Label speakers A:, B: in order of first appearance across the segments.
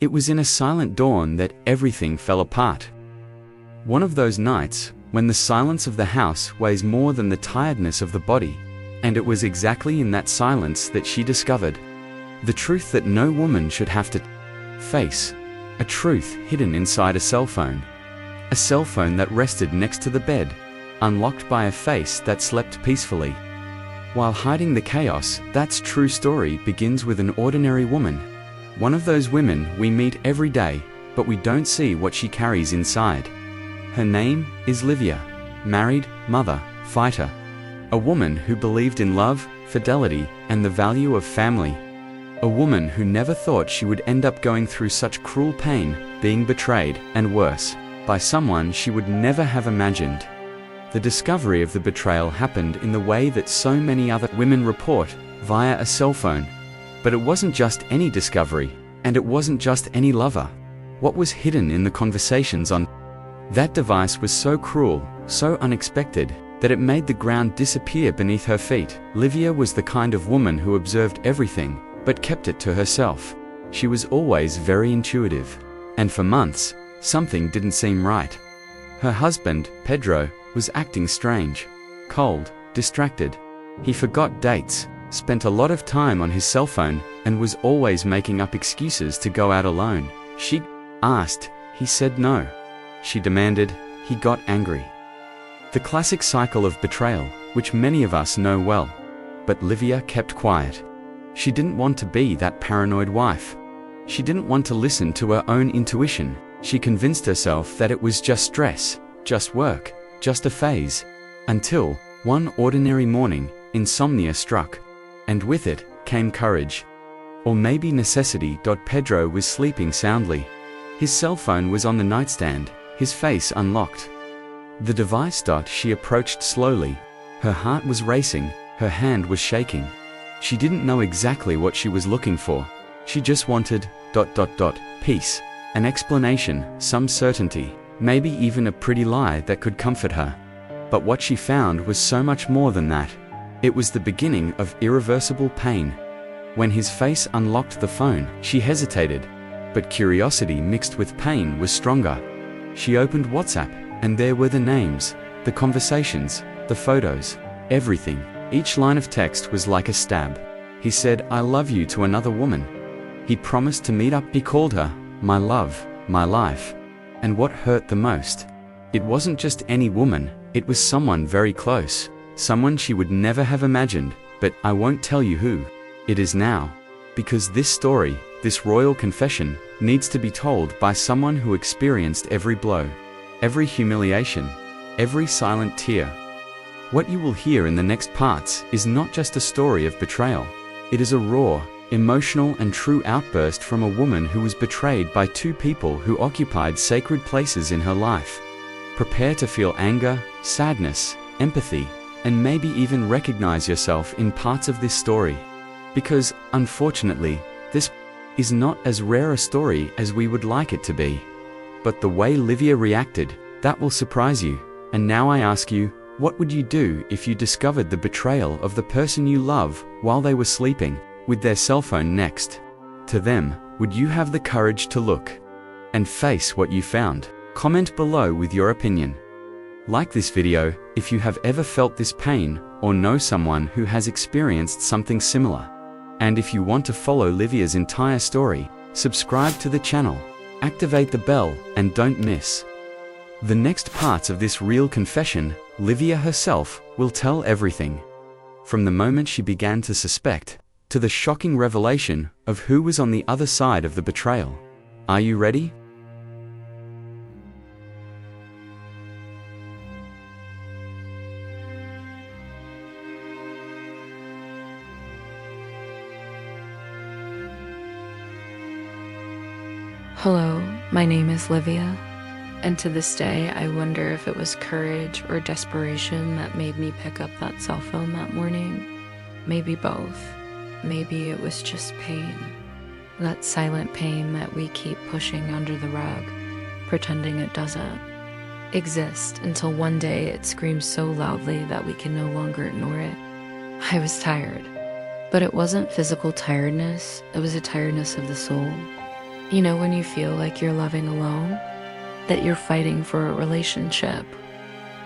A: It was in a silent dawn that everything fell apart. One of those nights, when the silence of the house weighs more than the tiredness of the body, and it was exactly in that silence that she discovered the truth that no woman should have to face, a truth hidden inside a cell phone that rested next to the bed, unlocked by a face that slept peacefully. While hiding the chaos, that true story begins with an ordinary woman. One of those women we meet every day, but we don't see what she carries inside. Her name is Livia, married, mother, fighter. A woman who believed in love, fidelity, and the value of family. A woman who never thought she would end up going through such cruel pain, being betrayed, and worse, by someone she would never have imagined. The discovery of the betrayal happened in the way that so many other women report, via a cell phone. But it wasn't just any discovery, and it wasn't just any lover. What was hidden in the conversations on that device was so cruel, so unexpected, that it made the ground disappear beneath her feet. Livia was the kind of woman who observed everything, but kept it to herself. She was always very intuitive. And for months, something didn't seem right. Her husband, Pedro, was acting strange, cold, distracted. He forgot dates, spent a lot of time on his cell phone, and was always making up excuses to go out alone. She asked, he said no. She demanded, he got angry. The classic cycle of betrayal, which many of us know well. But Livia kept quiet. She didn't want to be that paranoid wife. She didn't want to listen to her own intuition. She convinced herself that it was just stress, just work, just a phase. Until, one ordinary morning, insomnia struck. And with it, came courage. Or maybe necessity. Pedro was sleeping soundly. His cell phone was on the nightstand, his face unlocked. The device. She approached slowly. Her heart was racing, her hand was shaking. She didn't know exactly what she was looking for. She just wanted, peace. An explanation, some certainty, maybe even a pretty lie that could comfort her. But what she found was so much more than that. It was the beginning of irreversible pain. When his face unlocked the phone, she hesitated. But curiosity mixed with pain was stronger. She opened WhatsApp, and there were the names, the conversations, the photos, everything. Each line of text was like a stab. He said, "I love you" to another woman. He promised to meet up. He called her, my love, my life. And what hurt the most? It wasn't just any woman, it was someone very close. Someone she would never have imagined, but I won't tell you who. It is now. Because this story, this royal confession, needs to be told by someone who experienced every blow, every humiliation, every silent tear. What you will hear in the next parts is not just a story of betrayal. It is a raw, emotional and true outburst from a woman who was betrayed by two people who occupied sacred places in her life. Prepare to feel anger, sadness, empathy, and maybe even recognize yourself in parts of this story. Because, unfortunately, this is not as rare a story as we would like it to be. But the way Livia reacted, that will surprise you. And now I ask you, what would you do if you discovered the betrayal of the person you love while they were sleeping, with their cell phone next to them? Would you have the courage to look and face what you found? Comment below with your opinion. Like this video if you have ever felt this pain or know someone who has experienced something similar. And if you want to follow Livia's entire story, subscribe to the channel, activate the bell, and don't miss the next parts of this real confession. Livia herself will tell everything. From the moment she began to suspect, to the shocking revelation of who was on the other side of the betrayal. Are you ready?
B: Hello, my name is Livia, and to this day I wonder if it was courage or desperation that made me pick up that cell phone that morning. Maybe both. Maybe it was just pain. That silent pain that we keep pushing under the rug, pretending it doesn't exist until one day it screams so loudly that we can no longer ignore it. I was tired, but it wasn't physical tiredness, it was a tiredness of the soul. You know, when you feel like you're loving alone, that you're fighting for a relationship,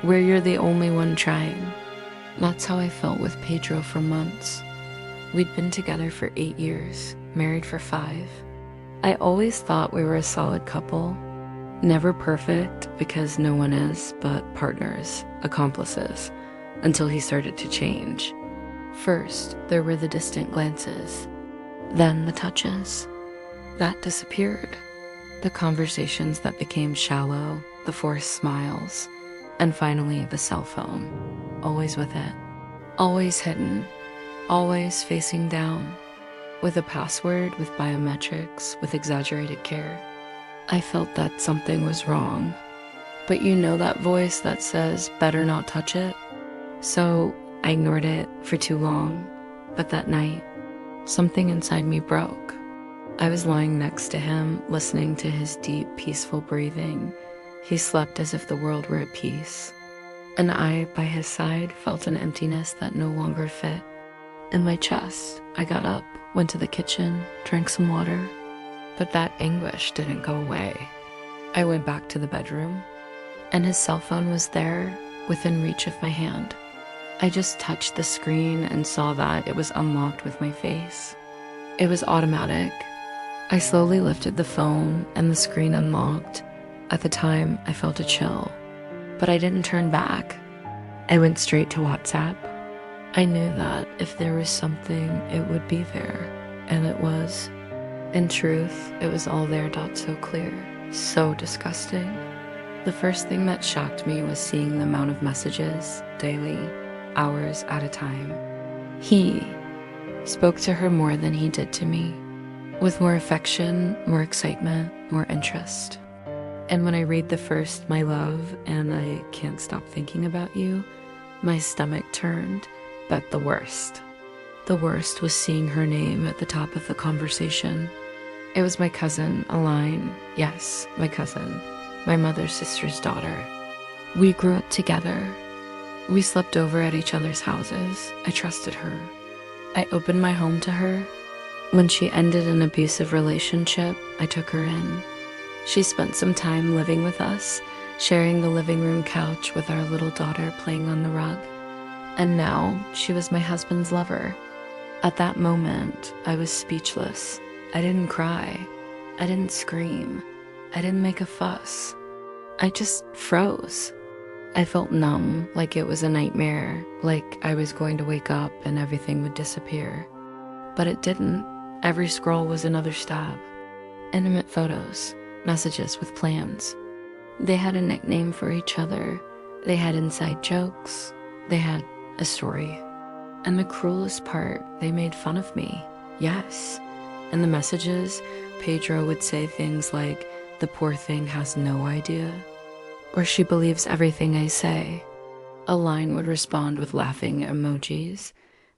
B: where you're the only one trying. That's how I felt with Pedro for months. We'd been together for 8 years, married for 5. I always thought we were a solid couple. Never perfect, because no one is, but partners, accomplices, until he started to change. First, there were the distant glances, then the touches. That disappeared. The conversations that became shallow, the forced smiles, and finally the cell phone, always with it, always hidden, always facing down, with a password, with biometrics, with exaggerated care. I felt that something was wrong. But you know that voice that says, better not touch it? So I ignored it for too long. But that night, something inside me broke. I was lying next to him, listening to his deep, peaceful breathing. He slept as if the world were at peace. And I, by his side, felt an emptiness that no longer fit. In my chest, I got up, went to the kitchen, drank some water. But that anguish didn't go away. I went back to the bedroom, and his cell phone was there, within reach of my hand. I just touched the screen and saw that it was unlocked with my face. It was automatic. I slowly lifted the phone, and the screen unlocked. At the time, I felt a chill, but I didn't turn back. I went straight to WhatsApp. I knew that if there was something, it would be there, and it was. In truth, it was all there, so clear, so disgusting. The first thing that shocked me was seeing the amount of messages, daily, hours at a time. He spoke to her more than he did to me, with more affection, more excitement, more interest. And when I read the first, my love, and I can't stop thinking about you, my stomach turned, but the worst. The worst was seeing her name at the top of the conversation. It was my cousin, Aline. Yes, my cousin. My mother's sister's daughter. We grew up together. We slept over at each other's houses. I trusted her. I opened my home to her. When she ended an abusive relationship, I took her in. She spent some time living with us, sharing the living room couch with our little daughter playing on the rug. And now, she was my husband's lover. At that moment, I was speechless. I didn't cry. I didn't scream. I didn't make a fuss. I just froze. I felt numb, like it was a nightmare, like I was going to wake up and everything would disappear. But it didn't. Every scroll was another stab. Intimate photos, messages with plans. They had a nickname for each other. They had inside jokes. They had a story. And the cruelest part, they made fun of me. Yes. In the messages, Pedro would say things like, the poor thing has no idea, or she believes everything I say. Aline would respond with laughing emojis.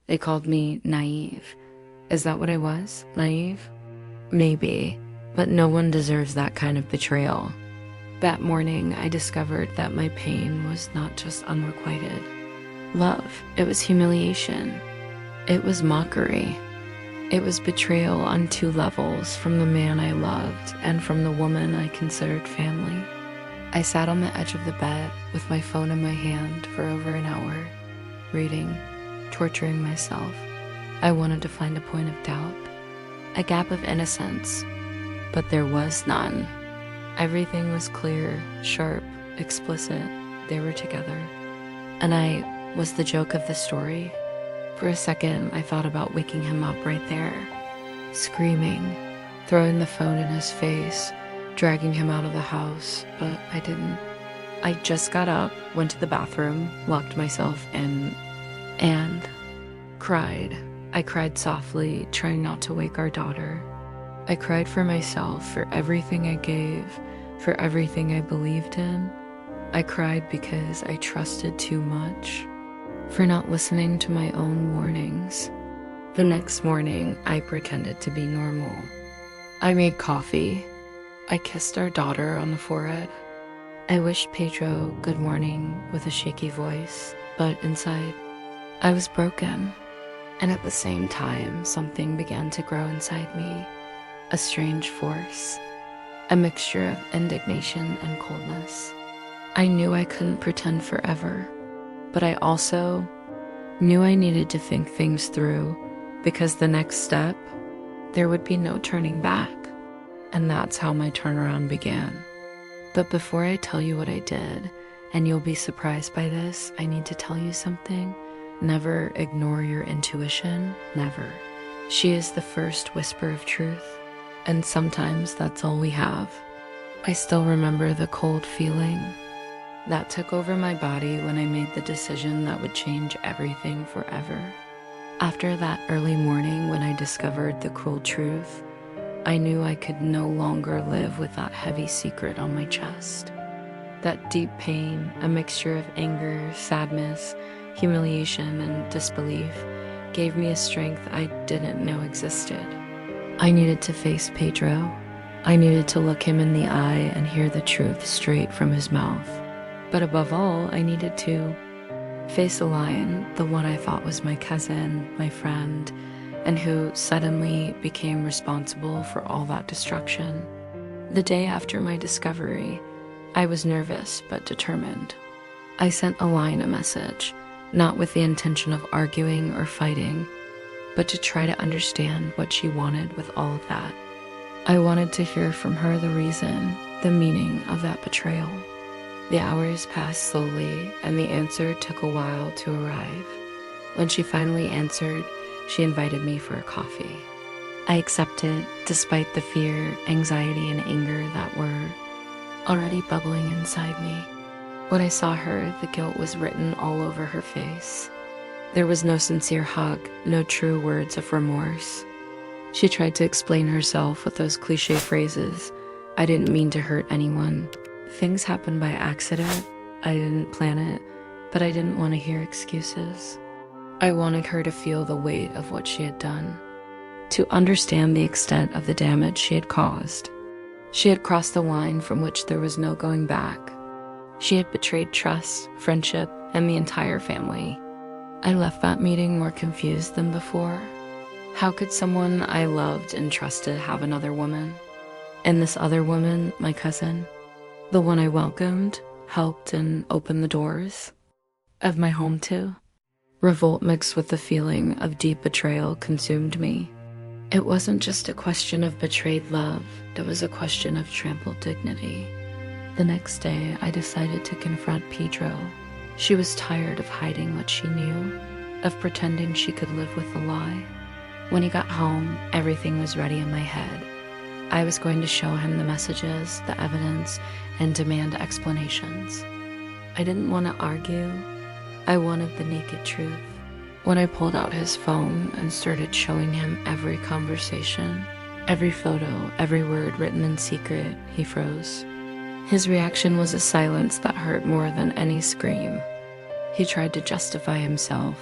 B: They called me naive. Is that what I was? Naive? Maybe, but no one deserves that kind of betrayal. That morning, I discovered that my pain was not just unrequited love. It was humiliation. It was mockery. It was betrayal on 2 levels, from the man I loved and from the woman I considered family. I sat on the edge of the bed with my phone in my hand for over an hour, reading, torturing myself. I wanted to find a point of doubt, a gap of innocence, but there was none. Everything was clear, sharp, explicit. They were together. And I was the joke of the story. For a second, I thought about waking him up right there, screaming, throwing the phone in his face, dragging him out of the house, but I didn't. I just got up, went to the bathroom, locked myself in, and cried. I cried softly, trying not to wake our daughter. I cried for myself, for everything I gave, for everything I believed in. I cried because I trusted too much, for not listening to my own warnings. The next morning, I pretended to be normal. I made coffee. I kissed our daughter on the forehead. I wished Pedro good morning with a shaky voice, but inside, I was broken. And at the same time, something began to grow inside me. a strange force, a mixture of indignation and coldness. I knew I couldn't pretend forever, but I also knew I needed to think things through, because the next step, there would be no turning back. And that's how my turnaround began. But before I tell you what I did, and you'll be surprised by this, I need to tell you something. Never ignore your intuition, never. She is the first whisper of truth, and sometimes that's all we have. I still remember the cold feeling that took over my body when I made the decision that would change everything forever. After that early morning when I discovered the cruel truth, I knew I could no longer live with that heavy secret on my chest. That deep pain, a mixture of anger, sadness, humiliation, and disbelief, gave me a strength I didn't know existed. I needed to face Pedro. I needed to look him in the eye and hear the truth straight from his mouth. But above all, I needed to face a lion, the one I thought was my cousin, my friend, and who suddenly became responsible for all that destruction. The day after my discovery, I was nervous but determined. I sent a lion a message, not with the intention of arguing or fighting, but to try to understand what she wanted with all of that. I wanted to hear from her the reason, the meaning of that betrayal. The hours passed slowly, and the answer took a while to arrive. When she finally answered, she invited me for a coffee. I accepted, despite the fear, anxiety, and anger that were already bubbling inside me. When I saw her, the guilt was written all over her face. There was no sincere hug, no true words of remorse. She tried to explain herself with those cliche phrases. I didn't mean to hurt anyone. Things happened by accident. I didn't plan it, but I didn't want to hear excuses. I wanted her to feel the weight of what she had done, to understand the extent of the damage she had caused. She had crossed the line from which there was no going back. She had betrayed trust, friendship, and the entire family. I left that meeting more confused than before. How could someone I loved and trusted have another woman? And this other woman, my cousin, the one I welcomed, helped, and opened the doors of my home to? Revolt mixed with the feeling of deep betrayal consumed me. It wasn't just a question of betrayed love, it was a question of trampled dignity. The next day, I decided to confront Pedro. She was tired of hiding what she knew, of pretending she could live with a lie. When he got home, everything was ready in my head. I was going to show him the messages, the evidence, and demand explanations. I didn't want to argue. I wanted the naked truth. When I pulled out his phone and started showing him every conversation, every photo, every word written in secret, he froze. His reaction was a silence that hurt more than any scream. He tried to justify himself,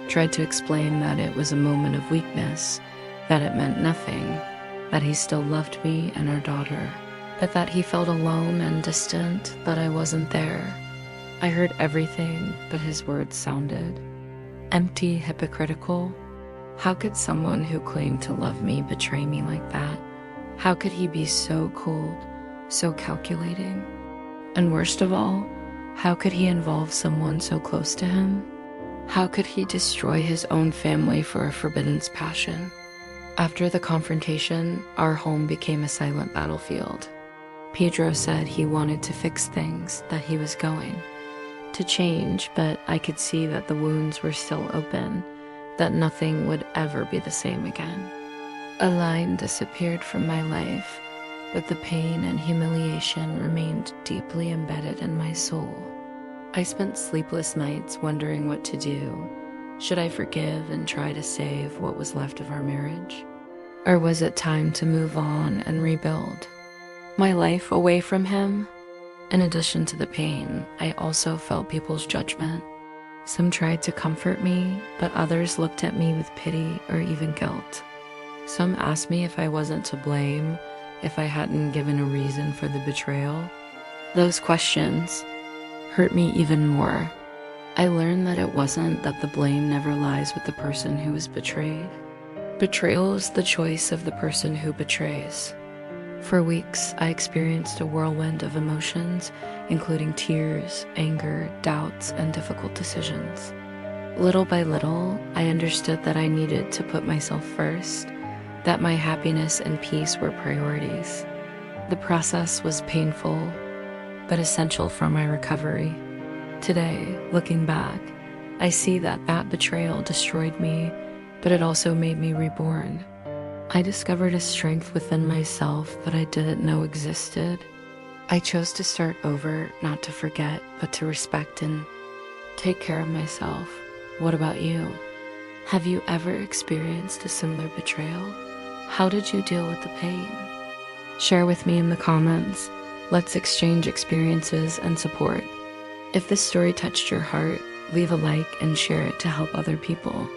B: tried to explain that it was a moment of weakness, that it meant nothing, that he still loved me and our daughter, but that he felt alone and distant, that I wasn't there. I heard everything, but his words sounded empty, hypocritical. How could someone who claimed to love me betray me like that? How could he be so cold, so calculating? And worst of all, how could he involve someone so close to him? How could he destroy his own family for a forbidden passion? After the confrontation, our home became a silent battlefield. Pedro said he wanted to fix things, that he was going to change, but I could see that the wounds were still open, that nothing would ever be the same again. A line disappeared from my life, but the pain and humiliation remained deeply embedded in my soul. I spent sleepless nights wondering what to do. Should I forgive and try to save what was left of our marriage? Or was it time to move on and rebuild my life away from him? In addition to the pain, I also felt people's judgment. Some tried to comfort me, but others looked at me with pity or even guilt. Some asked me if I wasn't to blame, if I hadn't given a reason for the betrayal. Those questions hurt me even more. I learned that it wasn't that the blame never lies with the person who was betrayed. Betrayal is the choice of the person who betrays. For weeks, I experienced a whirlwind of emotions, including tears, anger, doubts, and difficult decisions. Little by little, I understood that I needed to put myself first, that my happiness and peace were priorities. The process was painful, but essential for my recovery. Today, looking back, I see that betrayal destroyed me, but it also made me reborn. I discovered a strength within myself that I didn't know existed. I chose to start over, not to forget, but to respect and take care of myself. What about you? Have you ever experienced a similar betrayal? How did you deal with the pain? Share with me in the comments. Let's exchange experiences and support. If this story touched your heart, leave a like and share it to help other people.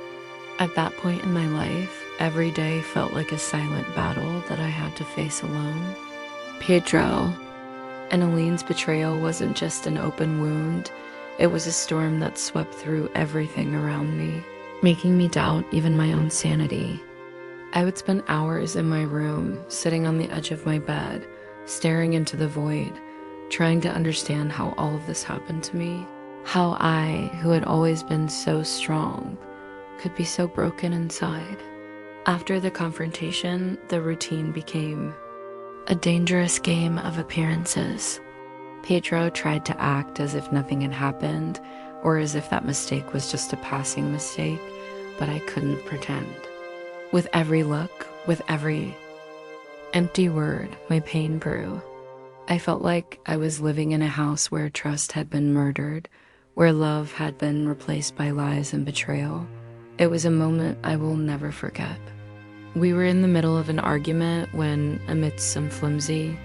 B: At that point in my life, every day felt like a silent battle that I had to face alone. Pedro and Aline's betrayal wasn't just an open wound, it was a storm that swept through everything around me, making me doubt even my own sanity. I would spend hours in my room, sitting on the edge of my bed, staring into the void, trying to understand how all of this happened to me. How I, who had always been so strong, could be so broken inside. After the confrontation, the routine became a dangerous game of appearances. Pedro tried to act as if nothing had happened, or as if that mistake was just a passing mistake, but I couldn't pretend. With every look, with every empty word, my pain grew. I felt like I was living in a house where trust had been murdered, where love had been replaced by lies and betrayal. It was a moment I will never forget. We were in the middle of an argument when, amidst some flimsy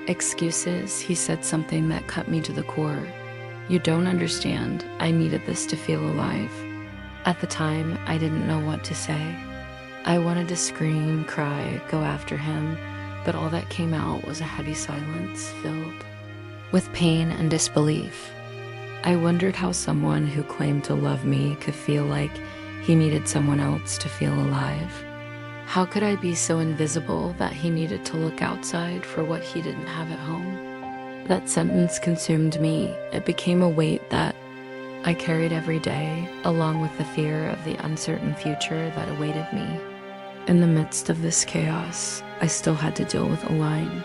B: excuses, he said something that cut me to the core. "You don't understand. I needed this to feel alive." At the time, I didn't know what to say. I wanted to scream, cry, go after him, but all that came out was a heavy silence filled with pain and disbelief. I wondered how someone who claimed to love me could feel like he needed someone else to feel alive. How could I be so invisible that he needed to look outside for what he didn't have at home? That sentence consumed me. It became a weight that I carried every day, along with the fear of the uncertain future that awaited me. In the midst of this chaos, I still had to deal with Aline.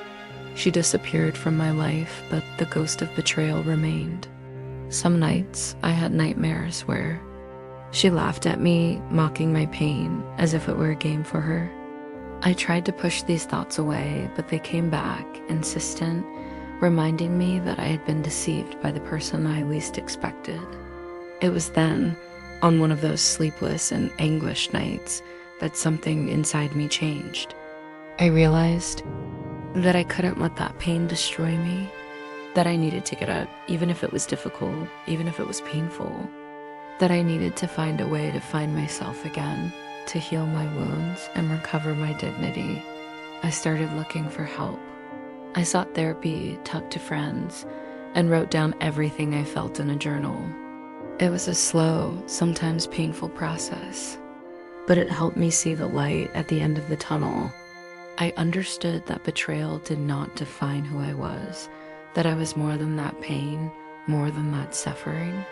B: She disappeared from my life, but the ghost of betrayal remained. Some nights, I had nightmares where she laughed at me, mocking my pain, as if it were a game for her. I tried to push these thoughts away, but they came back, insistent, reminding me that I had been deceived by the person I least expected. It was then, on one of those sleepless and anguished nights, that something inside me changed. I realized that I couldn't let that pain destroy me, that I needed to get up, even if it was difficult, even if it was painful, that I needed to find a way to find myself again, to heal my wounds and recover my dignity. I started looking for help. I sought therapy, talked to friends, and wrote down everything I felt in a journal. It was a slow, sometimes painful process, but it helped me see the light at the end of the tunnel. I understood that betrayal did not define who I was, that I was more than that pain, more than that suffering.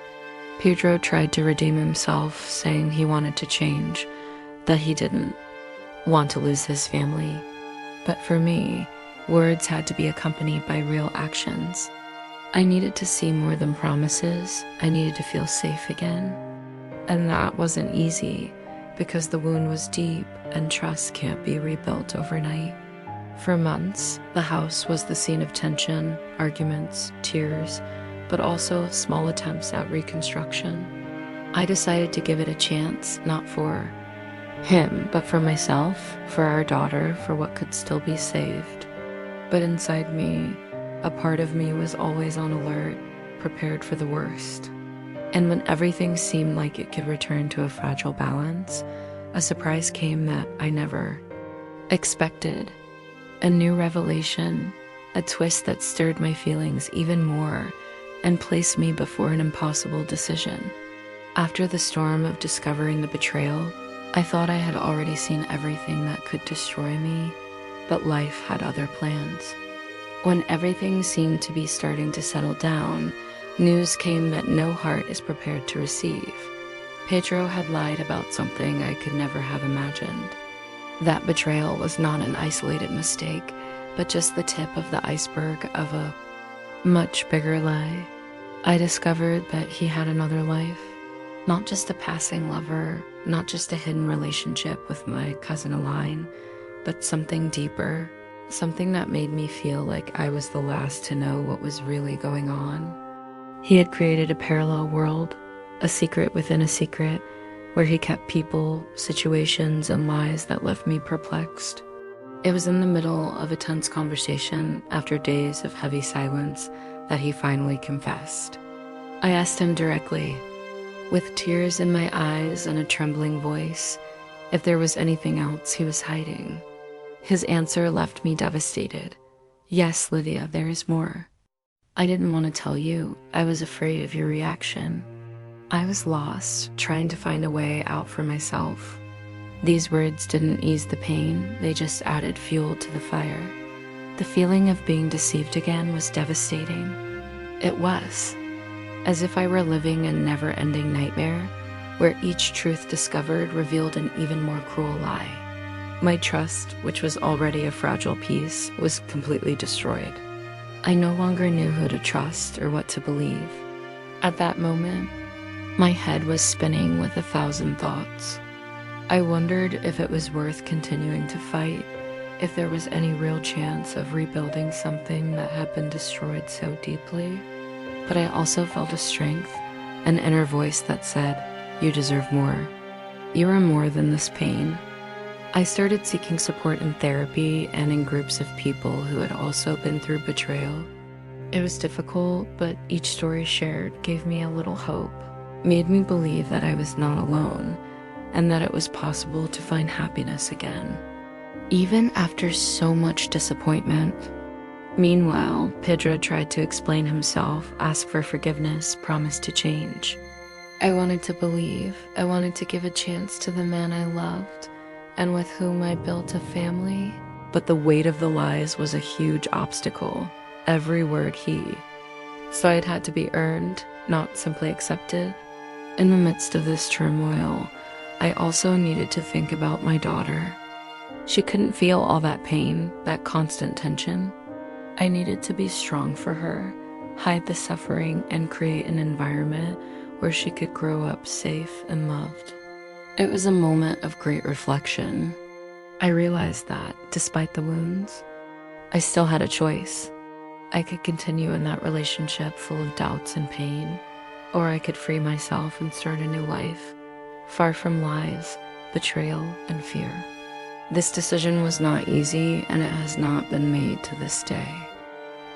B: Pedro tried to redeem himself, saying he wanted to change, that he didn't want to lose his family. But for me, words had to be accompanied by real actions. I needed to see more than promises. I needed to feel safe again. And that wasn't easy, because the wound was deep and trust can't be rebuilt overnight. For months, the house was the scene of tension, arguments, tears, but also small attempts at reconstruction. I decided to give it a chance, not for him, but for myself, for our daughter, for what could still be saved. But inside me, a part of me was always on alert, prepared for the worst. And when everything seemed like it could return to a fragile balance, a surprise came that I never expected. A new revelation, a twist that stirred my feelings even more and placed me before an impossible decision. After the storm of discovering the betrayal, I thought I had already seen everything that could destroy me, but life had other plans. When everything seemed to be starting to settle down, news came that no heart is prepared to receive. Pedro had lied about something I could never have imagined. That betrayal was not an isolated mistake, but just the tip of the iceberg of a much bigger lie. I discovered that he had another life. Not just a passing lover, not just a hidden relationship with my cousin Aline, but something deeper, something that made me feel like I was the last to know what was really going on. He had created a parallel world, a secret within a secret, where he kept people, situations, and lies that left me perplexed. It was in the middle of a tense conversation, after days of heavy silence, that he finally confessed. I asked him directly, with tears in my eyes and a trembling voice, if there was anything else he was hiding. His answer left me devastated. Yes, Lydia, there is more. I didn't want to tell you. I was afraid of your reaction. I was lost, trying to find a way out for myself. These words didn't ease the pain, they just added fuel to the fire. The feeling of being deceived again was devastating. It was. As if I were living a never-ending nightmare, where each truth discovered revealed an even more cruel lie. My trust, which was already a fragile piece, was completely destroyed. I no longer knew who to trust or what to believe. At that moment, my head was spinning with 1,000 thoughts. I wondered if it was worth continuing to fight, if there was any real chance of rebuilding something that had been destroyed so deeply. But I also felt a strength, an inner voice that said, "You deserve more. You are more than this pain." I started seeking support in therapy and in groups of people who had also been through betrayal. It was difficult, but each story shared gave me a little hope, made me believe that I was not alone, and that it was possible to find happiness again, even after so much disappointment. Meanwhile, Pedro tried to explain himself, ask for forgiveness, promise to change. I wanted to believe. I wanted to give a chance to the man I loved and with whom I built a family. But the weight of the lies was a huge obstacle. Every word he. So it had to be earned, not simply accepted. In the midst of this turmoil, I also needed to think about my daughter. She couldn't feel all that pain, that constant tension. I needed to be strong for her, hide the suffering, and create an environment where she could grow up safe and loved. It was a moment of great reflection. I realized that, despite the wounds, I still had a choice. I could continue in that relationship full of doubts and pain, or I could free myself and start a new life, far from lies, betrayal, and fear. This decision was not easy, and it has not been made to this day.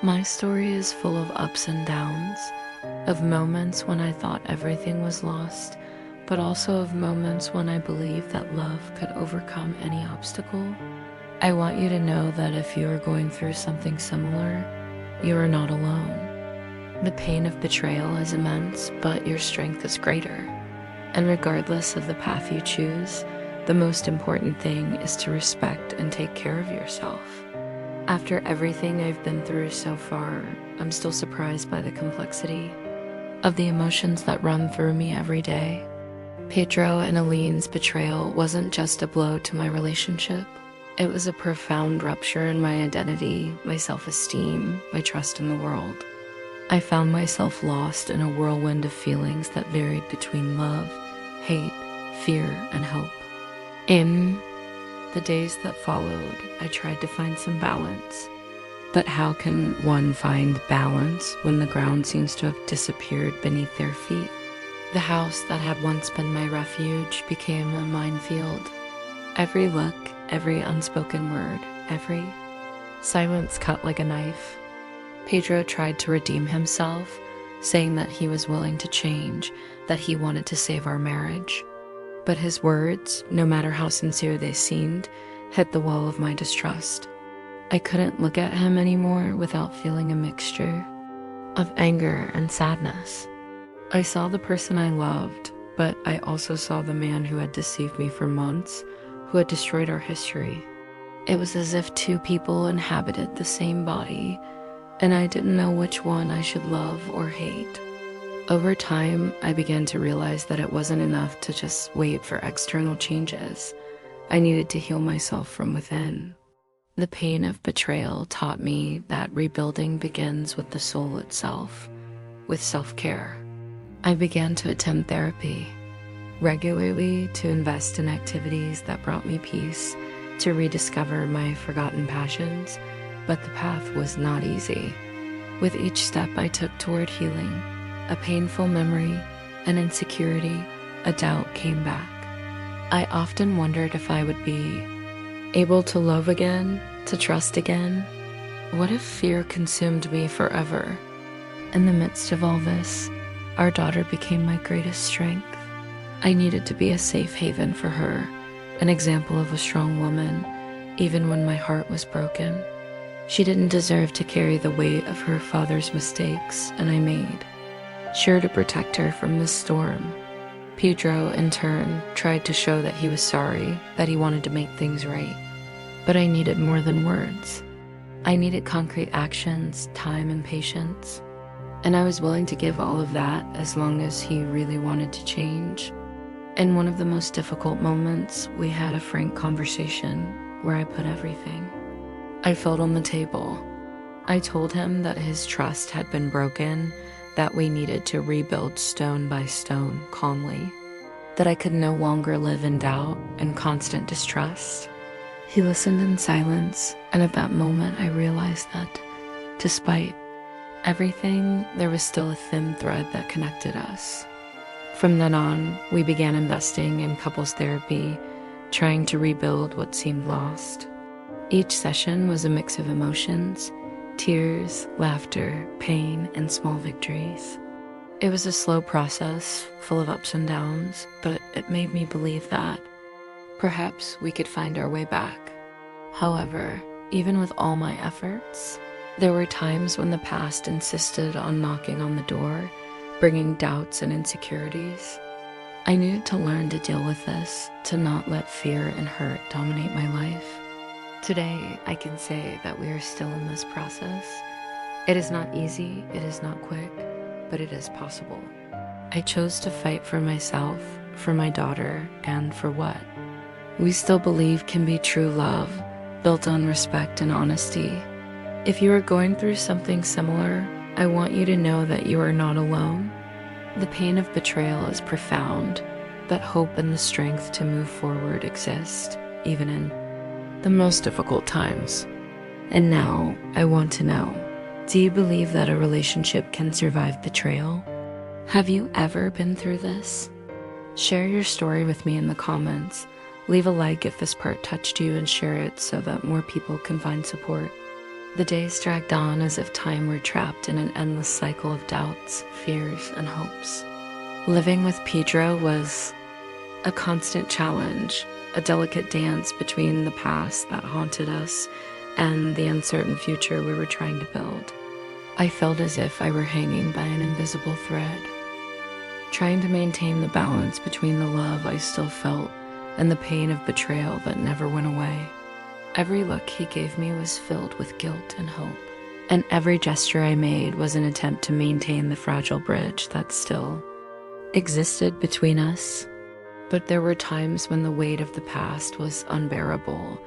B: My story is full of ups and downs, of moments when I thought everything was lost, but also of moments when I believed that love could overcome any obstacle. I want you to know that if you are going through something similar, you are not alone. The pain of betrayal is immense, but your strength is greater. And regardless of the path you choose, the most important thing is to respect and take care of yourself. After everything I've been through so far, I'm still surprised by the complexity of the emotions that run through me every day. Pedro and Aline's betrayal wasn't just a blow to my relationship. It was a profound rupture in my identity, my self-esteem, my trust in the world. I found myself lost in a whirlwind of feelings that varied between love, hate, fear, and hope. In the days that followed, I tried to find some balance. But how can one find balance when the ground seems to have disappeared beneath their feet? The house that had once been my refuge became a minefield. Every look, every unspoken word, every silence cut like a knife. Pedro tried to redeem himself, saying that he was willing to change, that he wanted to save our marriage. But his words, no matter how sincere they seemed, hit the wall of my distrust. I couldn't look at him anymore without feeling a mixture of anger and sadness. I saw the person I loved, but I also saw the man who had deceived me for months, who had destroyed our history. It was as if two people inhabited the same body, and I didn't know which one I should love or hate. Over time, I began to realize that it wasn't enough to just wait for external changes. I needed to heal myself from within. The pain of betrayal taught me that rebuilding begins with the soul itself, with self-care. I began to attend therapy regularly, to invest in activities that brought me peace, to rediscover my forgotten passions, but the path was not easy. With each step I took toward healing, a painful memory, an insecurity, a doubt came back. I often wondered if I would be able to love again, to trust again. What if fear consumed me forever? In the midst of all this, our daughter became my greatest strength. I needed to be a safe haven for her, an example of a strong woman, even when my heart was broken. She didn't deserve to carry the weight of her father's mistakes, and I made sure to protect her from this storm. Pedro, in turn, tried to show that he was sorry, that he wanted to make things right. But I needed more than words. I needed concrete actions, time, and patience. And I was willing to give all of that as long as he really wanted to change. In one of the most difficult moments, we had a frank conversation where I put everything. I felt on the table. I told him that his trust had been broken, that we needed to rebuild stone by stone calmly, that I could no longer live in doubt and constant distrust. He listened in silence, and at that moment I realized that, despite everything, there was still a thin thread that connected us. From then on, we began investing in couples therapy, trying to rebuild what seemed lost. Each session was a mix of emotions, tears, laughter, pain, and small victories. It was a slow process, full of ups and downs, but it made me believe that perhaps we could find our way back. However, even with all my efforts, there were times when the past insisted on knocking on the door, bringing doubts and insecurities. I needed to learn to deal with this, to not let fear and hurt dominate my life. Today, I can say that we are still in this process. It is not easy, it is not quick, but it is possible. I chose to fight for myself, for my daughter, and for what we still believe can be true love, built on respect and honesty. If you are going through something similar, I want you to know that you are not alone. The pain of betrayal is profound, but hope and the strength to move forward exist, even in the most difficult times. And now, I want to know, do you believe that a relationship can survive betrayal? Have you ever been through this? Share your story with me in the comments. Leave a like if this part touched you and share it so that more people can find support. The days dragged on as if time were trapped in an endless cycle of doubts, fears, and hopes. Living with Pedro was a constant challenge, a delicate dance between the past that haunted us and the uncertain future we were trying to build. I felt as if I were hanging by an invisible thread, trying to maintain the balance between the love I still felt and the pain of betrayal that never went away. Every look he gave me was filled with guilt and hope, and every gesture I made was an attempt to maintain the fragile bridge that still existed between us. But there were times when the weight of the past was unbearable,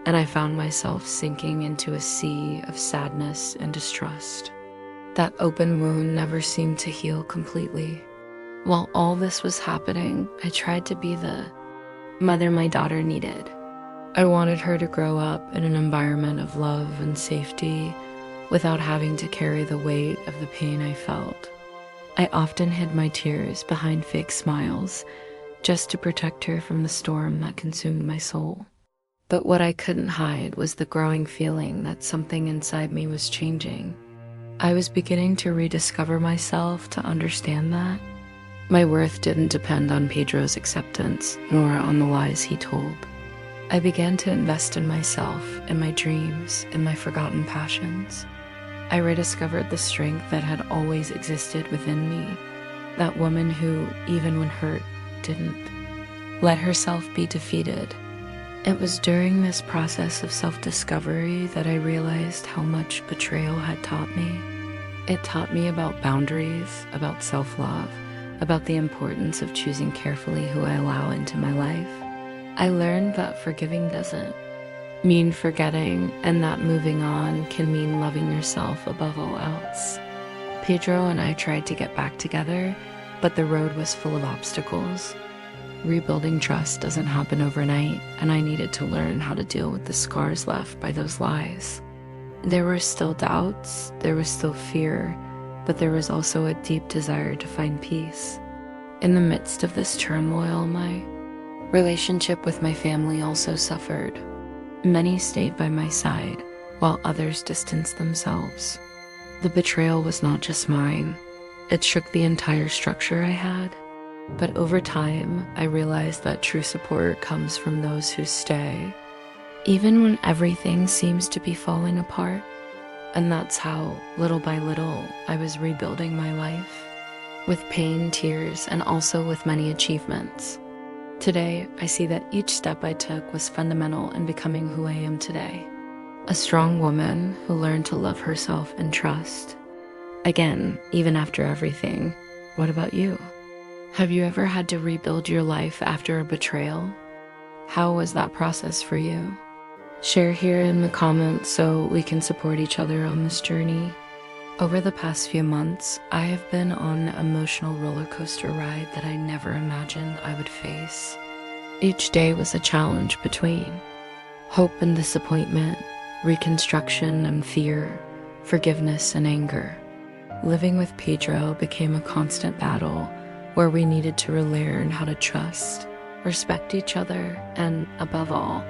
B: and I found myself sinking into a sea of sadness and distrust. That open wound never seemed to heal completely. While all this was happening, I tried to be the mother my daughter needed. I wanted her to grow up in an environment of love and safety without having to carry the weight of the pain I felt. I often hid my tears behind fake smiles just to protect her from the storm that consumed my soul. But what I couldn't hide was the growing feeling that something inside me was changing. I was beginning to rediscover myself, to understand that my worth didn't depend on Pedro's acceptance, nor on the lies he told. I began to invest in myself, in my dreams, in my forgotten passions. I rediscovered the strength that had always existed within me, That woman who, even when hurt, didn't let herself be defeated. It was during this process of self-discovery that I realized how much betrayal had taught me. It taught me about boundaries, about self-love, about the importance of choosing carefully who I allow into my life. I learned that forgiving doesn't mean forgetting, and that moving on can mean loving yourself above all else. Pedro and I tried to get back together, but the road was full of obstacles. Rebuilding trust doesn't happen overnight, and I needed to learn how to deal with the scars left by those lies. There were still doubts, there was still fear, but there was also a deep desire to find peace. In the midst of this turmoil, my relationship with my family also suffered. Many stayed by my side, while others distanced themselves. The betrayal was not just mine. It shook the entire structure I had. But over time, I realized that true support comes from those who stay, even when everything seems to be falling apart. And that's how, little by little, I was rebuilding my life, with pain, tears, and also with many achievements. Today, I see that each step I took was fundamental in becoming who I am today. A strong woman who learned to love herself and trust. Again, even after everything, what about you? Have you ever had to rebuild your life after a betrayal? How was that process for you? Share here in the comments so we can support each other on this journey. Over the past few months, I have been on an emotional roller coaster ride that I never imagined I would face. Each day was a challenge between hope and disappointment, reconstruction and fear, forgiveness and anger. Living with Pedro became a constant battle where we needed to relearn how to trust, respect each other, and above all,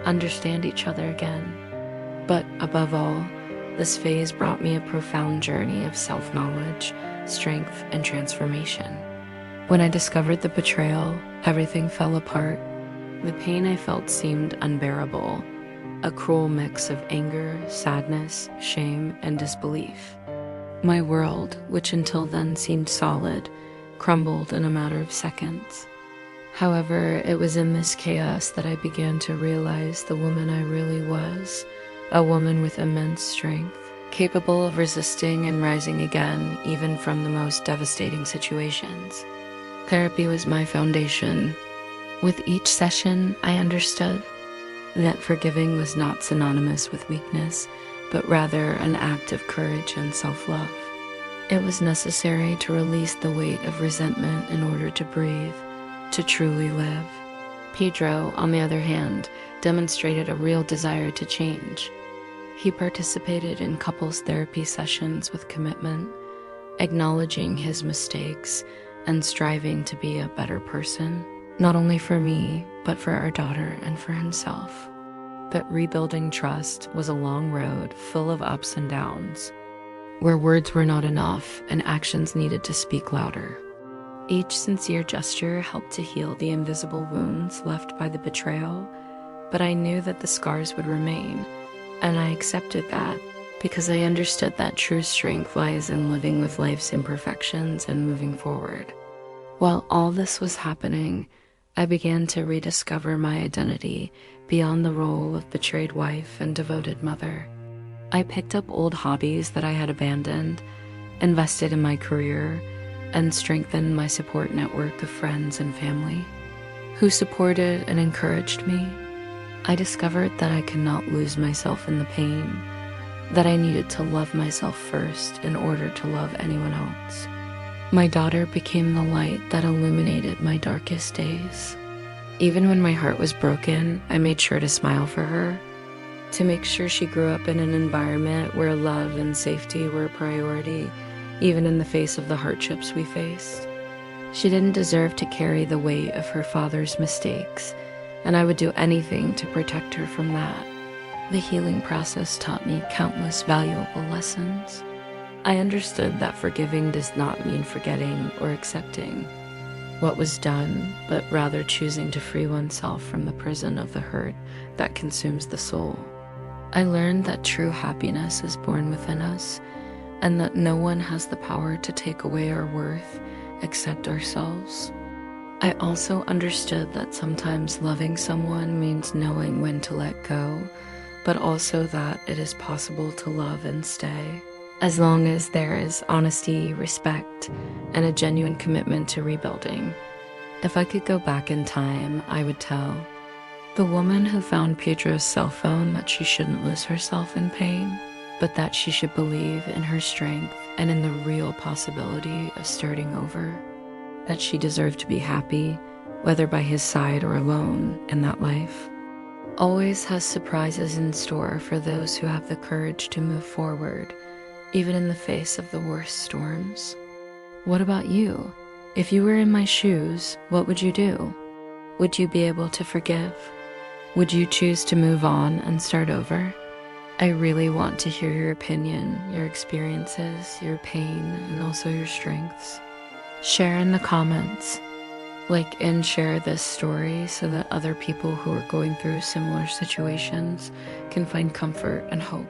B: understand each other again. But above all, this phase brought me a profound journey of self-knowledge, strength, and transformation. When I discovered the betrayal, everything fell apart. The pain I felt seemed unbearable, a cruel mix of anger, sadness, shame, and disbelief. My world, which until then seemed solid, crumbled in a matter of seconds. However, it was in this chaos that I began to realize the woman I really was, a woman with immense strength, capable of resisting and rising again, even from the most devastating situations. Therapy was my foundation. With each session, I understood that forgiving was not synonymous with weakness, but rather an act of courage and self-love. It was necessary to release the weight of resentment in order to breathe, to truly live. Pedro, on the other hand, demonstrated a real desire to change. He participated in couples therapy sessions with commitment, acknowledging his mistakes and striving to be a better person, not only for me, but for our daughter and for himself. But rebuilding trust was a long road full of ups and downs, where words were not enough and actions needed to speak louder. Each sincere gesture helped to heal the invisible wounds left by the betrayal, but I knew that the scars would remain, and I accepted that because I understood that true strength lies in living with life's imperfections and moving forward. While all this was happening, I began to rediscover my identity beyond the role of betrayed wife and devoted mother. I picked up old hobbies that I had abandoned, invested in my career, and strengthened my support network of friends and family who supported and encouraged me. I discovered that I could not lose myself in the pain, that I needed to love myself first in order to love anyone else. My daughter became the light that illuminated my darkest days. Even when my heart was broken, I made sure to smile for her, to make sure she grew up in an environment where love and safety were a priority, even in the face of the hardships we faced. She didn't deserve to carry the weight of her father's mistakes, and I would do anything to protect her from that. The healing process taught me countless valuable lessons. I understood that forgiving does not mean forgetting or accepting what was done, but rather choosing to free oneself from the prison of the hurt that consumes the soul. I learned that true happiness is born within us, and that no one has the power to take away our worth accept ourselves. I also understood that sometimes loving someone means knowing when to let go, but also that it is possible to love and stay, as long as there is honesty, respect, and a genuine commitment to rebuilding. If I could go back in time, I would tell the woman who found Pedro's cell phone that she shouldn't lose herself in pain, but that she should believe in her strength and in the real possibility of starting over. That she deserved to be happy, whether by his side or alone in that life. Always has surprises in store for those who have the courage to move forward, even in the face of the worst storms. What about you? If you were in my shoes, what would you do? Would you be able to forgive? Would you choose to move on and start over? I really want to hear your opinion, your experiences, your pain, and also your strengths. Share in the comments, like and share this story so that other people who are going through similar situations can find comfort and hope.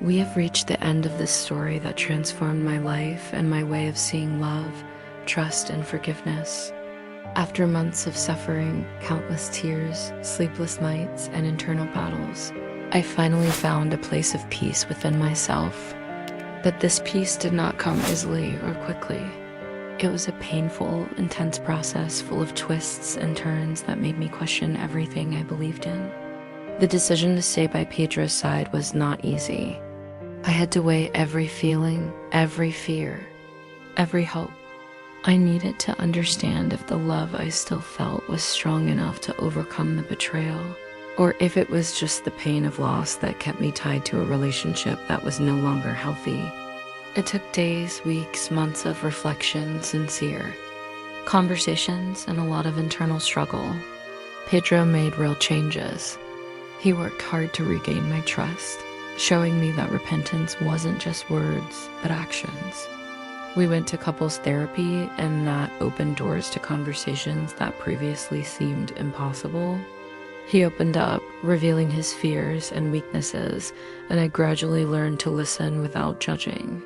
B: We have reached the end of this story that transformed my life and my way of seeing love, trust, and forgiveness. After months of suffering, countless tears, sleepless nights, and internal battles, I finally found a place of peace within myself. But this peace did not come easily or quickly. It was a painful, intense process full of twists and turns that made me question everything I believed in. The decision to stay by Pedro's side was not easy. I had to weigh every feeling, every fear, every hope. I needed to understand if the love I still felt was strong enough to overcome the betrayal, or if it was just the pain of loss that kept me tied to a relationship that was no longer healthy. It took days, weeks, months of reflection, sincere conversations, and a lot of internal struggle. Pedro made real changes. He worked hard to regain my trust, showing me that repentance wasn't just words, but actions. We went to couples therapy, and that opened doors to conversations that previously seemed impossible. He opened up, revealing his fears and weaknesses, and I gradually learned to listen without judging.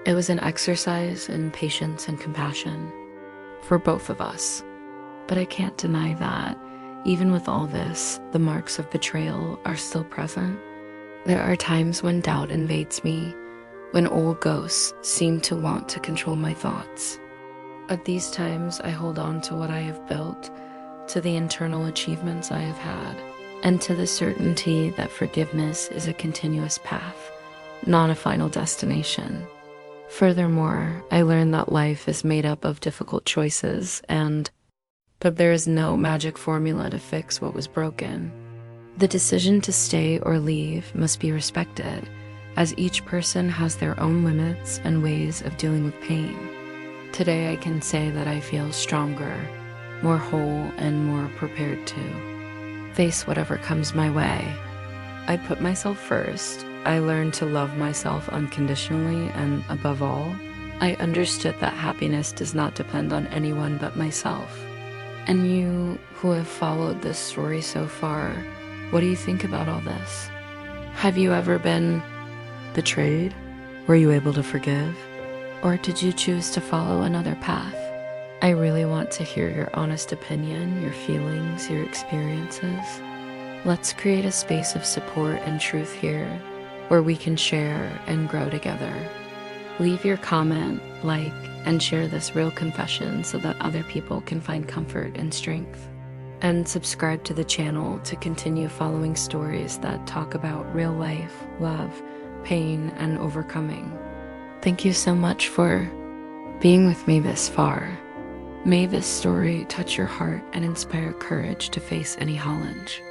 B: It was an exercise in patience and compassion for both of us. But I can't deny that, even with all this, the marks of betrayal are still present. There are times when doubt invades me, when old ghosts seem to want to control my thoughts. At these times, I hold on to what I have built, to the internal achievements I have had, and to the certainty that forgiveness is a continuous path, not a final destination. Furthermore, I learned that life is made up of difficult choices, but there is no magic formula to fix what was broken. The decision to stay or leave must be respected, as each person has their own limits and ways of dealing with pain. Today I can say that I feel stronger, more whole, and more prepared to face whatever comes my way. I put myself first. I learned to love myself unconditionally, and above all, I understood that happiness does not depend on anyone but myself. And you who have followed this story so far, what do you think about all this? Have you ever been betrayed? Were you able to forgive? Or did you choose to follow another path? I really want to hear your honest opinion, your feelings, your experiences. Let's create a space of support and truth here, where we can share and grow together. Leave your comment, like, and share this real confession so that other people can find comfort and strength. And subscribe to the channel to continue following stories that talk about real life, love, pain, and overcoming. Thank you so much for being with me this far. May this story touch your heart and inspire courage to face any challenge.